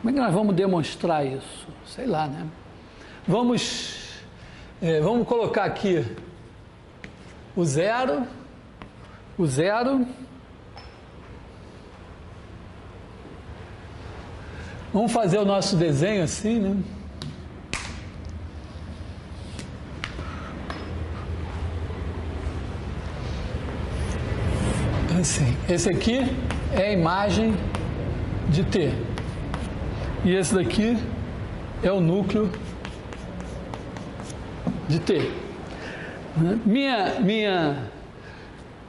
Como é que nós vamos demonstrar isso? Sei lá, né? Vamos colocar aqui o zero. Vamos fazer o nosso desenho assim, né? Assim, esse aqui é a imagem de T. E esse daqui é o núcleo de T. Minha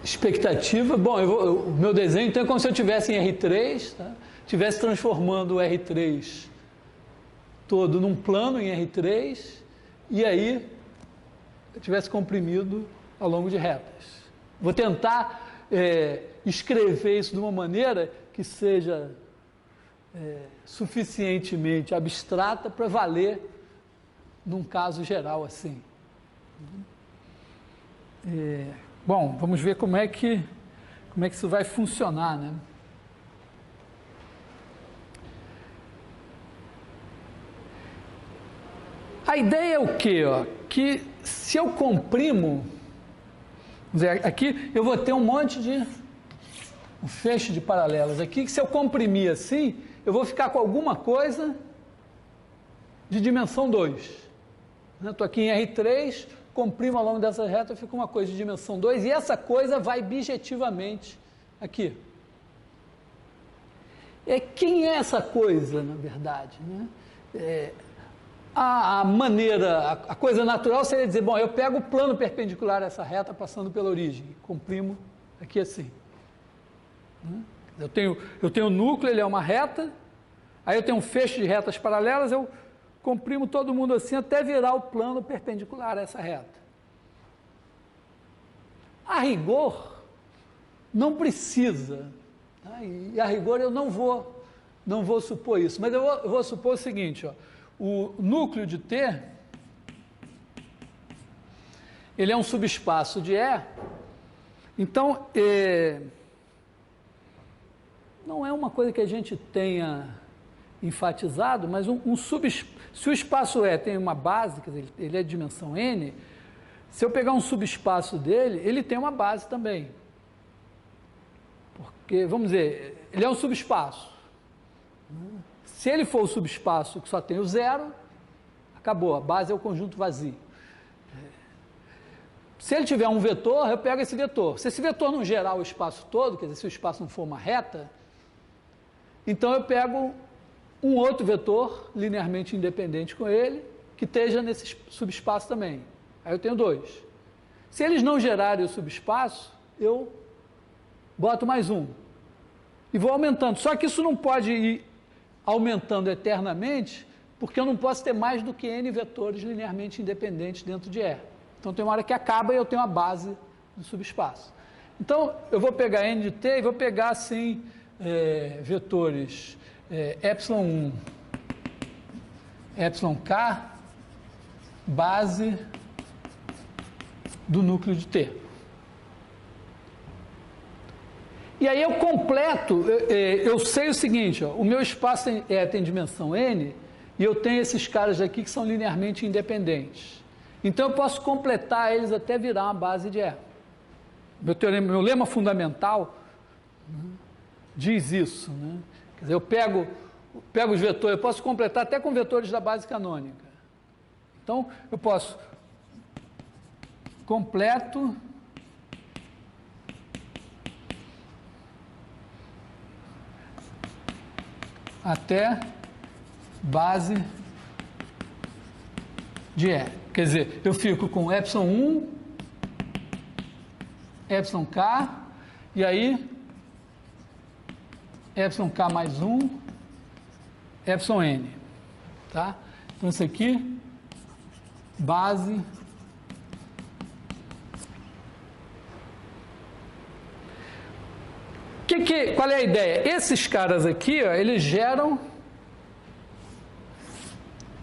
expectativa, bom, o meu desenho então é como se eu estivesse em R3, tá? Estivesse transformando o R3 todo num plano em R3, e aí eu tivesse comprimido ao longo de retas. Vou tentar escrever isso de uma maneira que seja suficientemente abstrata para valer num caso geral assim. Bom, vamos ver como é que isso vai funcionar, né? A ideia é o quê? Que se eu comprimo, vamos dizer, aqui eu vou ter um feixe de paralelas aqui, que se eu comprimir assim, eu vou ficar com alguma coisa de dimensão 2. Estou aqui em R3, comprimo ao longo dessa reta, eu fico com uma coisa de dimensão 2, e essa coisa vai bijetivamente aqui. Quem é essa coisa, na verdade? Né? A coisa natural seria dizer, bom, eu pego o plano perpendicular a essa reta passando pela origem, comprimo aqui assim. Eu tenho o núcleo, ele é uma reta, aí eu tenho um feixe de retas paralelas, eu comprimo todo mundo assim até virar o plano perpendicular a essa reta. A rigor, não precisa, tá? E a rigor eu não vou supor isso, mas eu vou supor o seguinte, o núcleo de T, ele é um subespaço de E, então, não é uma coisa que a gente tenha enfatizado, mas se o espaço E tem uma base, quer dizer, ele é de dimensão N, se eu pegar um subespaço dele, ele tem uma base também. Porque, vamos dizer, ele é um subespaço. Se ele for o subespaço que só tem o zero, acabou, a base é o conjunto vazio. Se ele tiver um vetor, eu pego esse vetor. Se esse vetor não gerar o espaço todo, quer dizer, se o espaço não for uma reta, então eu pego um outro vetor linearmente independente com ele, que esteja nesse subespaço também. Aí eu tenho 2. Se eles não gerarem o subespaço, eu boto mais um. E vou aumentando. Só que isso não pode ir aumentando eternamente, porque eu não posso ter mais do que n vetores linearmente independentes dentro de E. Então tem uma hora que acaba e eu tenho a base do subespaço. Então eu vou pegar n de t e vou pegar assim vetores ε1, εk, base do núcleo de T. E aí eu completo, eu sei o seguinte, o meu espaço tem dimensão n, e eu tenho esses caras aqui que são linearmente independentes. Então eu posso completar eles até virar uma base de E. Meu lema fundamental diz isso, né? Quer dizer, eu pego os vetores, eu posso completar até com vetores da base canônica. Então eu posso completo até base de E. Quer dizer, eu fico com ε1, εk, e aí εk mais 1, εn. Tá? Então, isso aqui, base qual é a ideia? Esses caras aqui, ó, eles geram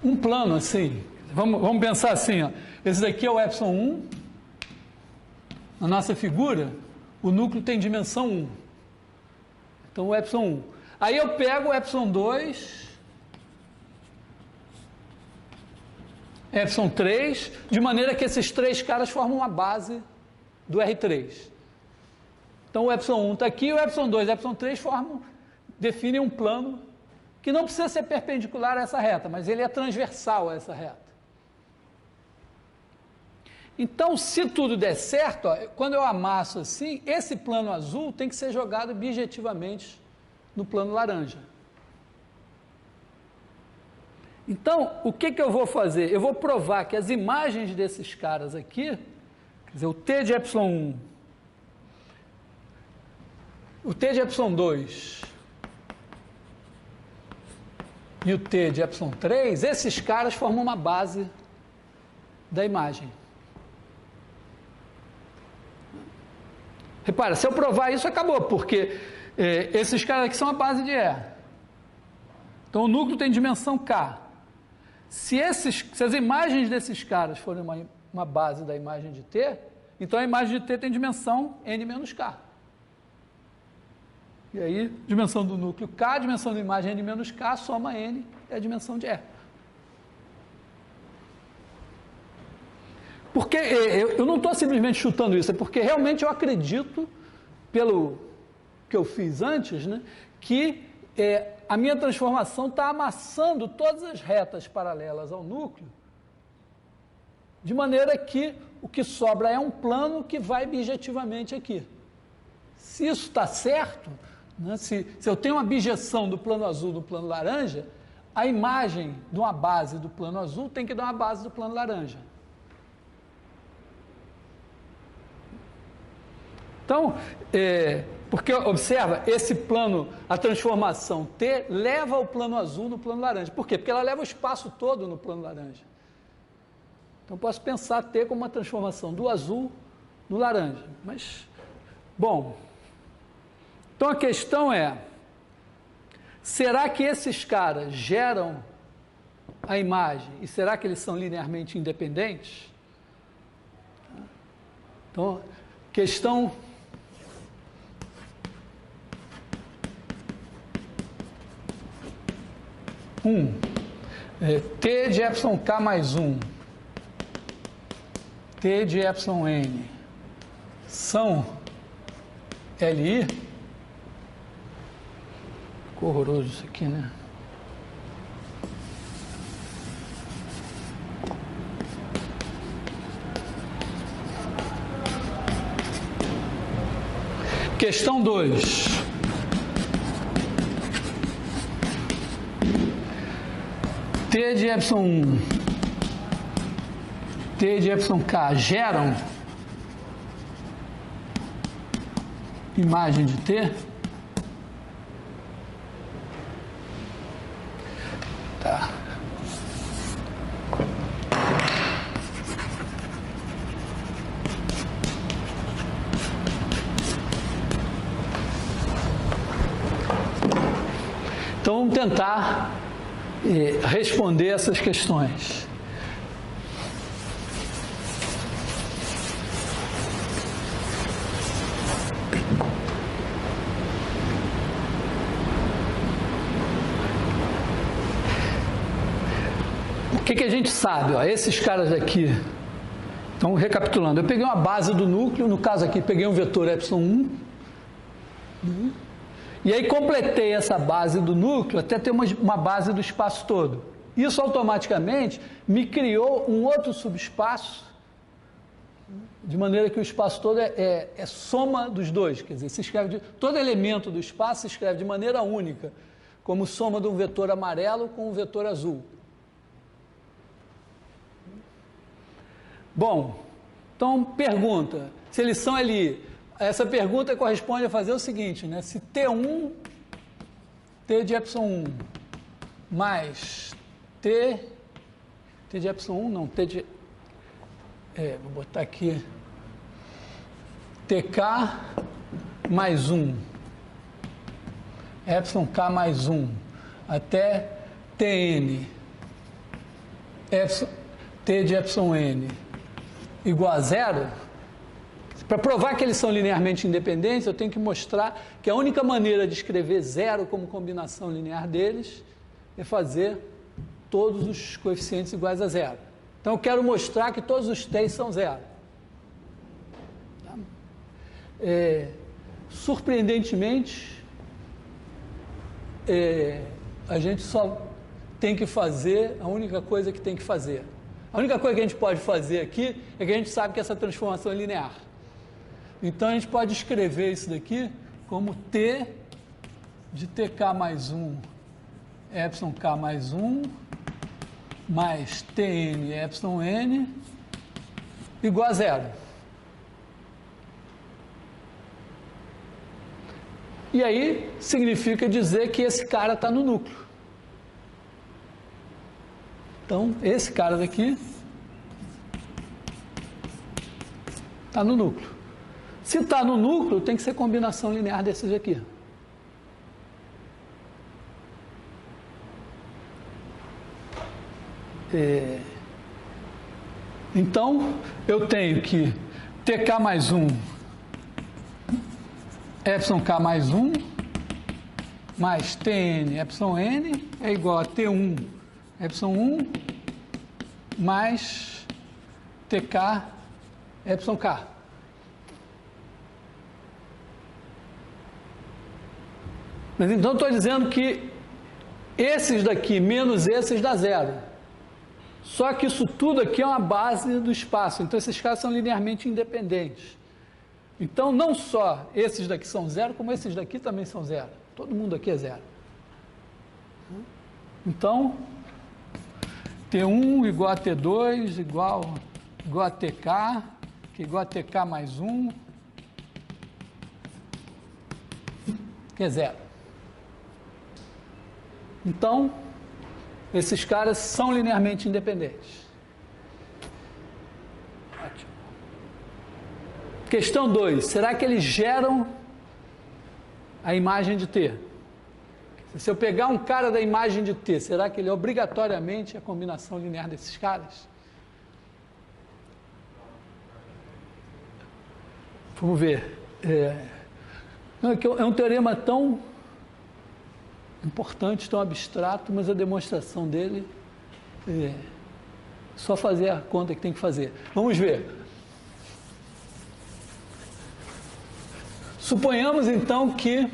um plano assim. Vamos pensar assim, ó. Esse daqui é o ε1. Na nossa figura, o núcleo tem dimensão 1. Então, o ε1. Aí eu pego o ε2 epsilon3, de maneira que esses três caras formam uma base do R3. Então o epsilon1 está aqui, o epsilon2 e o epsilon3 definem um plano que não precisa ser perpendicular a essa reta, mas ele é transversal a essa reta. Então, se tudo der certo, ó, quando eu amasso assim, esse plano azul tem que ser jogado bijetivamente no plano laranja. Então, o que eu vou fazer? Eu vou provar que as imagens desses caras aqui, quer dizer, o T de epsilon1, o T de epsilon2 e o T de epsilon3, esses caras formam uma base da imagem. Repara, se eu provar isso, acabou, porque esses caras aqui são a base de E. Então, o núcleo tem dimensão K. Se as imagens desses caras forem uma base da imagem de T, então a imagem de T tem dimensão N menos K. E aí, dimensão do núcleo K, dimensão da imagem N menos K, soma N, é a dimensão de E. Porque eu não estou simplesmente chutando isso, é porque realmente eu acredito, pelo que eu fiz antes, né, que a minha transformação está amassando todas as retas paralelas ao núcleo, de maneira que o que sobra é um plano que vai bijetivamente aqui. Se isso está certo, né, se eu tenho uma bijeção do plano azul do plano laranja, a imagem de uma base do plano azul tem que dar uma base do plano laranja. Então, porque observa, esse plano, a transformação T leva o plano azul no plano laranja. Por quê? Porque ela leva o espaço todo no plano laranja. Então, posso pensar T como uma transformação do azul no laranja. Mas, bom, então a questão é, será que esses caras geram a imagem e será que eles são linearmente independentes? Então, questão... T de epsilon K mais 1, T de epsilon N são LI. Ficou horroroso isso aqui, né? Questão 2. T de epsilon 1, T de epsilon K geram imagem de T? Tá. Então vamos tentar responder essas questões. O que a gente sabe? Ó, esses caras aqui, então recapitulando, eu peguei uma base do núcleo, no caso aqui peguei um vetor epsilon 1, e aí completei essa base do núcleo até ter uma base do espaço todo. Isso automaticamente me criou um outro subespaço, de maneira que o espaço todo é soma dos dois. Quer dizer, se escreve todo elemento do espaço se escreve de maneira única, como soma de um vetor amarelo com um vetor azul. Bom, então pergunta, se eles são LI. Essa pergunta corresponde a fazer o seguinte, né? Se T1, T de epsilon 1, mais T de epsilon 1, não, T de... vou botar aqui, TK mais 1, epsilon K mais 1, até TN, T de epsilon N, igual a zero. Para provar que eles são linearmente independentes, eu tenho que mostrar que a única maneira de escrever zero como combinação linear deles é fazer todos os coeficientes iguais a zero. Então, eu quero mostrar que todos os t's são zero. Tá? Surpreendentemente, a gente só tem que fazer a única coisa que tem que fazer. A única coisa que a gente pode fazer aqui é que a gente sabe que essa transformação é linear. Então, a gente pode escrever isso daqui como T de TK mais 1, epsilon K mais 1, mais Tn epsilon N, igual a zero. E aí, significa dizer que esse cara está no núcleo. Então, esse cara daqui está no núcleo. Se está no núcleo, tem que ser combinação linear desses aqui. Então, eu tenho que TK mais 1, epsilon K mais 1, mais Tn epsilon N é igual a T1 epsilon 1 mais TK epsilon K. Mas então estou dizendo que esses daqui menos esses dá zero. Só que isso tudo aqui é uma base do espaço. Então esses caras são linearmente independentes. Então não só esses daqui são zero, como esses daqui também são zero. Todo mundo aqui é zero. Então, T1 igual a T2 igual a TK, que é igual a TK mais 1, que é zero. Então, esses caras são linearmente independentes. Ótimo. Questão 2. Será que eles geram a imagem de T? Se eu pegar um cara da imagem de T, será que ele é obrigatoriamente a combinação linear desses caras? Vamos ver. É um teorema tão importante, tão abstrato, mas a demonstração dele é só fazer a conta que tem que fazer. Vamos ver. Suponhamos então que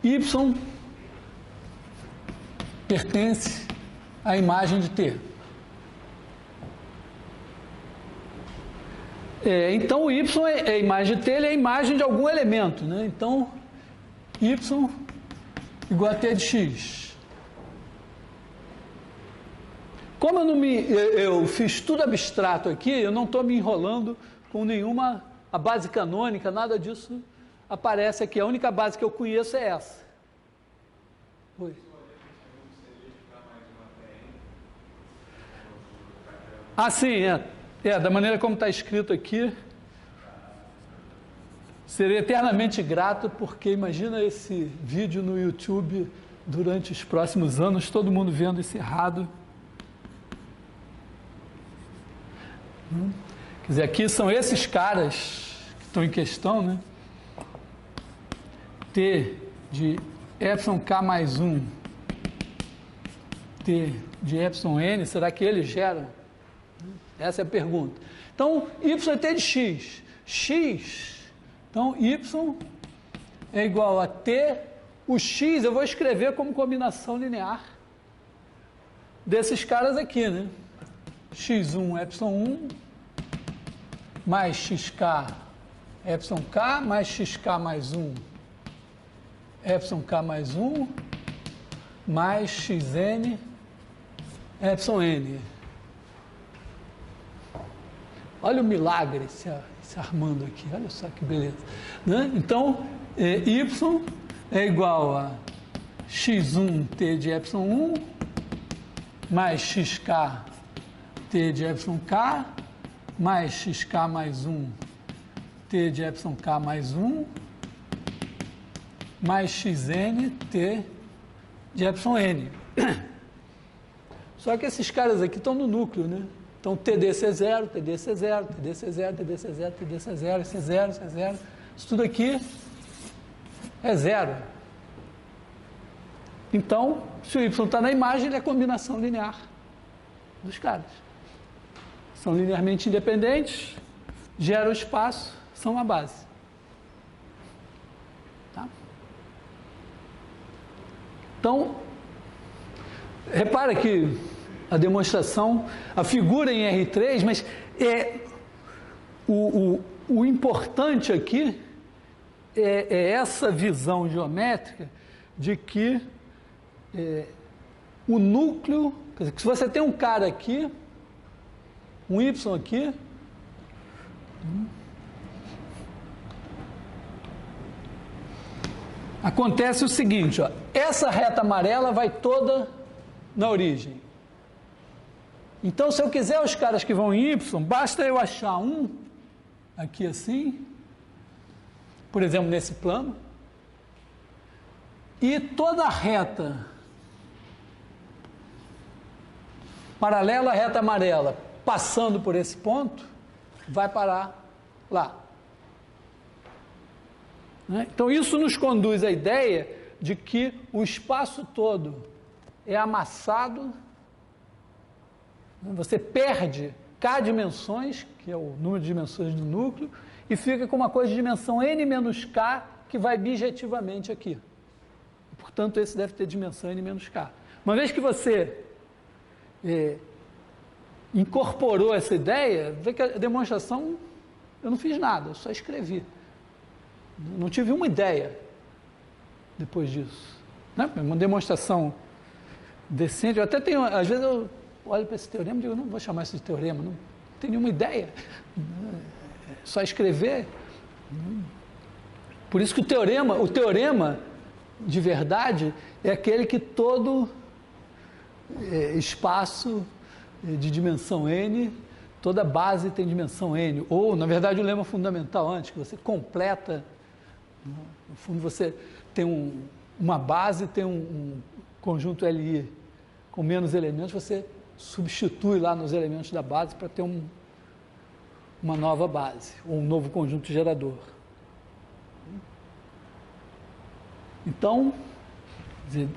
Y pertence à imagem de T. Então o Y é a imagem de T, ele é a imagem de algum elemento, né? Então Y igual a T de X. Como eu fiz tudo abstrato aqui, eu não estou me enrolando com nenhuma, a base canônica, nada disso aparece aqui. A única base que eu conheço é essa. Oi. Ah, sim, da maneira como está escrito aqui, serei eternamente grato, porque imagina esse vídeo no YouTube durante os próximos anos, todo mundo vendo isso errado. Quer dizer, aqui são esses caras que estão em questão, né? T de epsilon K mais 1, T de epsilon N, será que eles geram? Essa é a pergunta. Então, Y é T de X. X, então Y é igual a T, o X eu vou escrever como combinação linear desses caras aqui, né? X1 epsilon 1 mais XK epsilon K mais XK mais 1 epsilon K mais 1 mais XN epsilon N. Olha o milagre se armando aqui, olha só que beleza. Né? Então, Y é igual a X1 T de epsilon 1 mais XK T de epsilon K mais XK mais 1 T de epsilon K mais 1 mais XN T de epsilon N. Só que esses caras aqui estão no núcleo, né? Então, TDC0, TDC0, TDC0, TDC0, TDC0, esse é zero, esse é zero. Isso tudo aqui é zero. Então, se o y está na imagem, ele é a combinação linear dos caras. São linearmente independentes, geram espaço, são uma base. Tá? Então, repara que a demonstração, a figura em R3, mas o importante aqui é essa visão geométrica de que o núcleo, quer dizer, que se você tem um cara aqui, um Y aqui, acontece o seguinte, ó, essa reta amarela vai toda na origem. Então, se eu quiser os caras que vão em Y, basta eu achar um aqui assim, por exemplo, nesse plano, e toda a reta paralela à reta amarela, passando por esse ponto, vai parar lá. Né? Então, isso nos conduz à ideia de que o espaço todo é amassado, você perde K dimensões, que é o número de dimensões do núcleo, e fica com uma coisa de dimensão n menos K, que vai bijetivamente aqui. Portanto, esse deve ter dimensão n menos K. Uma vez que você incorporou essa ideia, vê que a demonstração, eu não fiz nada, eu só escrevi. Não tive uma ideia depois disso. Né? Uma demonstração decente. Eu até tenho, às vezes eu olho para esse teorema e digo, não vou chamar isso de teorema, não tenho nenhuma ideia. Só escrever. Por isso que o teorema de verdade é aquele que todo espaço de dimensão n, toda base tem dimensão n. Ou, na verdade, o lema fundamental antes, que você completa, no fundo você tem uma base, tem um conjunto Li com menos elementos, você substitui lá nos elementos da base para ter uma nova base, ou um novo conjunto gerador. Então,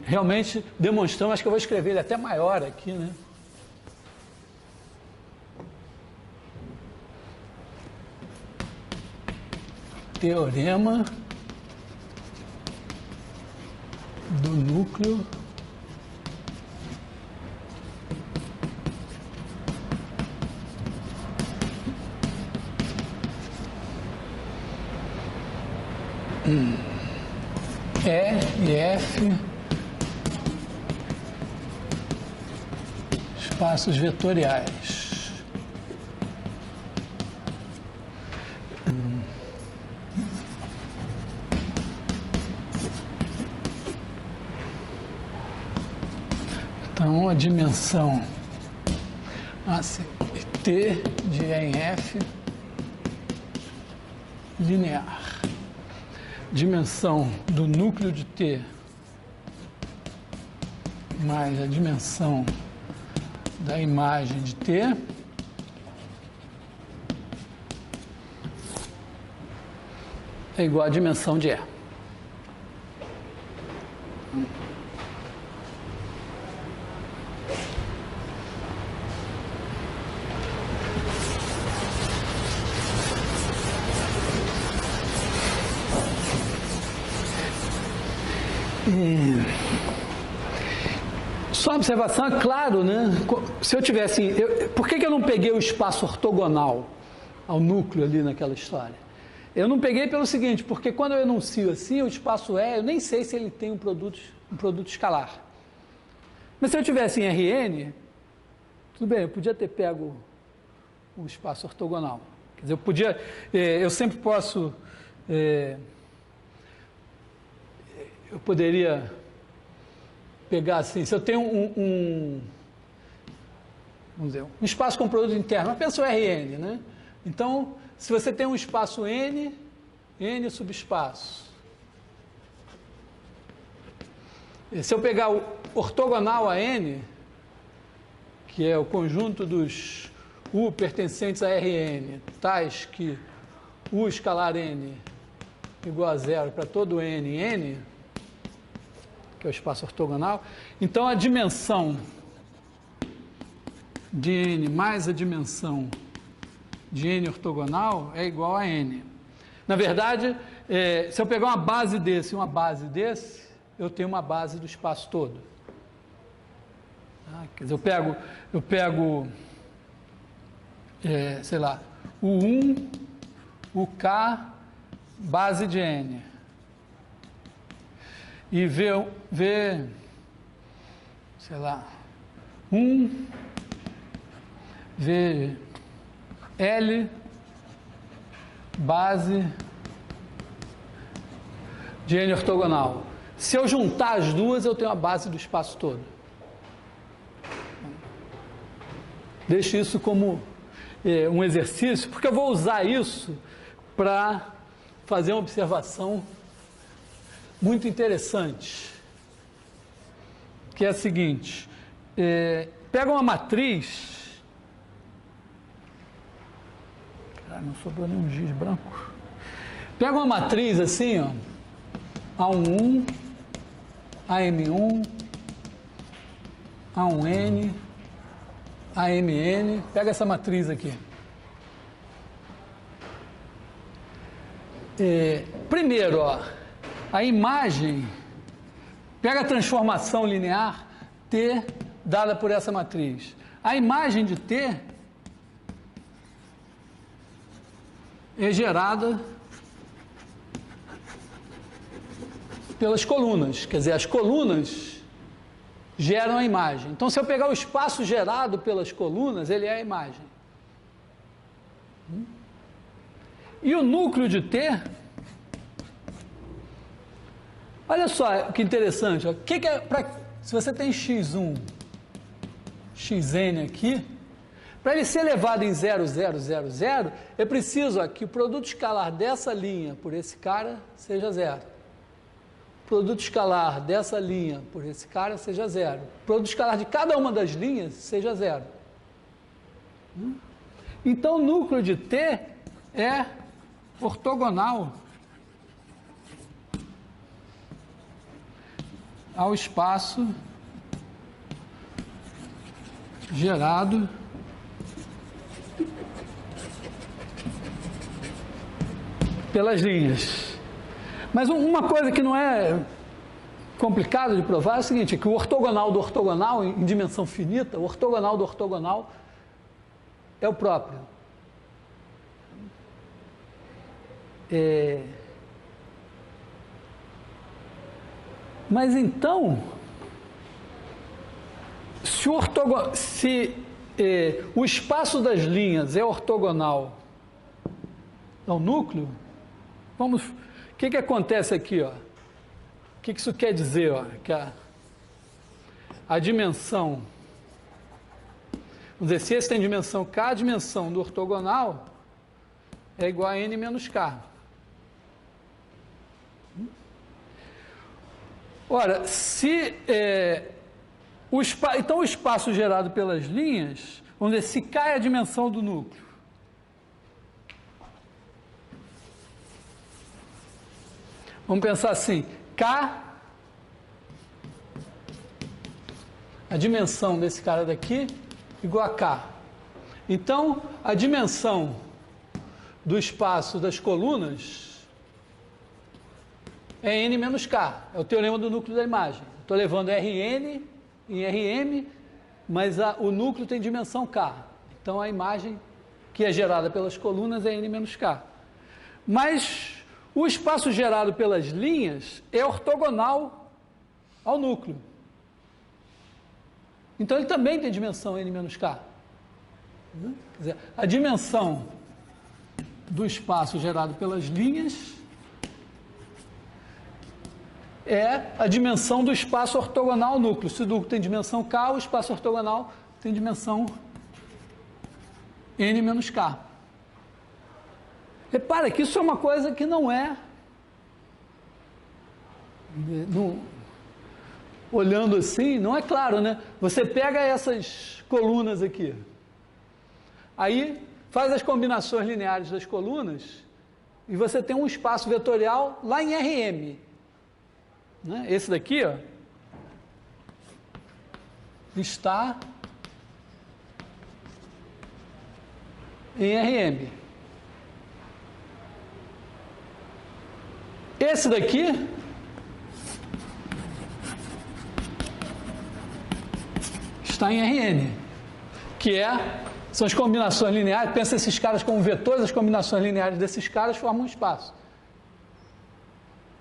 realmente demonstramos, acho que eu vou escrever ele até maior aqui, né? Teorema do núcleo E e F espaços vetoriais. Então, a dimensão T de E em F linear. Dimensão do núcleo de T mais a dimensão da imagem de T é igual à dimensão de E. Só uma observação, é claro, né? Se eu tivesse... por que eu não peguei o espaço ortogonal ao núcleo ali naquela história? Eu não peguei pelo seguinte, porque quando eu enuncio assim, o espaço E, eu nem sei se ele tem um produto escalar. Mas se eu tivesse em Rn, tudo bem, eu podia ter pego o espaço ortogonal. Quer dizer, eu podia... eu sempre posso... eu poderia pegar assim, se eu tenho vamos dizer, um espaço com produto interno, mas pensa o Rn, né? Então, se você tem um espaço n subespaços, se eu pegar o ortogonal a n, que é o conjunto dos U pertencentes a Rn, tais que U escalar n igual a zero para todo n em n, que é o espaço ortogonal. Então, a dimensão de n mais a dimensão de n ortogonal é igual a n. Na verdade, se eu pegar uma base desse e uma base desse, eu tenho uma base do espaço todo. Tá? Quer dizer, eu pego sei lá, o 1, o K, base de n. E V, sei lá, 1, V, L, base de n ortogonal. Se eu juntar as duas, eu tenho a base do espaço todo. Deixo isso como um exercício, porque eu vou usar isso para fazer uma observação muito interessante, que é a seguinte: pega uma matriz. Caralho, não sobrou nenhum giz branco. Pega uma matriz assim, ó, A11, AM1, A1N, AMN, pega essa matriz aqui. Primeiro, ó, a imagem, pega a transformação linear T dada por essa matriz. A imagem de T é gerada pelas colunas, quer dizer, as colunas geram a imagem. Então, se eu pegar o espaço gerado pelas colunas, ele é a imagem. E o núcleo de T, olha só que interessante, ó. Se você tem x1, xn aqui, para ele ser elevado em 0, 0, 0, 0, é preciso que o produto escalar dessa linha por esse cara seja 0. O produto escalar dessa linha por esse cara seja 0. O produto escalar de cada uma das linhas seja 0. Então, o núcleo de T é ortogonal ao espaço gerado pelas linhas. Mas uma coisa que não é complicado de provar é o seguinte, que o ortogonal do ortogonal em dimensão finita, o ortogonal do ortogonal é o próprio. Mas então, se o espaço das linhas é ortogonal ao núcleo, o que acontece aqui, ó? O que isso quer dizer, ó? Que a dimensão, vamos dizer, se esse tem dimensão K, a dimensão do ortogonal é igual a N menos K. Ora, então o espaço gerado pelas linhas, vamos dizer, se K é a dimensão do núcleo, vamos pensar assim, K, a dimensão desse cara daqui, igual a K. Então, a dimensão do espaço das colunas é N menos K, é o teorema do núcleo da imagem. Estou levando Rn em Rm, mas o núcleo tem dimensão K. Então, a imagem que é gerada pelas colunas é N menos K. Mas o espaço gerado pelas linhas é ortogonal ao núcleo. Então, ele também tem dimensão N menos K. Quer dizer, a dimensão do espaço gerado pelas linhas é a dimensão do espaço ortogonal ao núcleo. Se o núcleo tem dimensão K, o espaço ortogonal tem dimensão N menos K. Repara que isso é uma coisa que não é... olhando assim, não é claro, né? Você pega essas colunas aqui, aí faz as combinações lineares das colunas e você tem um espaço vetorial lá em Rm. Né? Esse daqui, ó, está em RM. Esse daqui está em Rn, que são as combinações lineares. Pensa esses caras como vetores, as combinações lineares desses caras formam um espaço.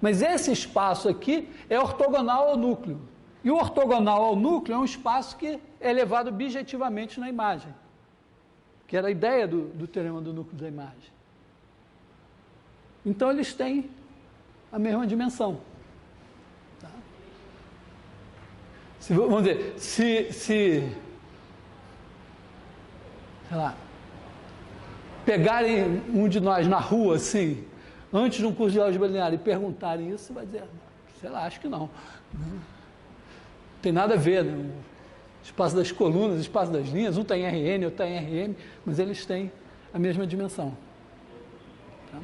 Mas esse espaço aqui é ortogonal ao núcleo. E o ortogonal ao núcleo é um espaço que é elevado objetivamente na imagem, que era a ideia do teorema do núcleo da imagem. Então eles têm a mesma dimensão. Tá? Vamos dizer, sei lá, pegarem um de nós na rua, assim, antes de um curso de álgebra linear e perguntarem isso, vai dizer, sei lá, acho que não. Não tem nada a ver, né? O espaço das colunas, o espaço das linhas, um está em Rn, outro está em Rm, mas eles têm a mesma dimensão. Tá?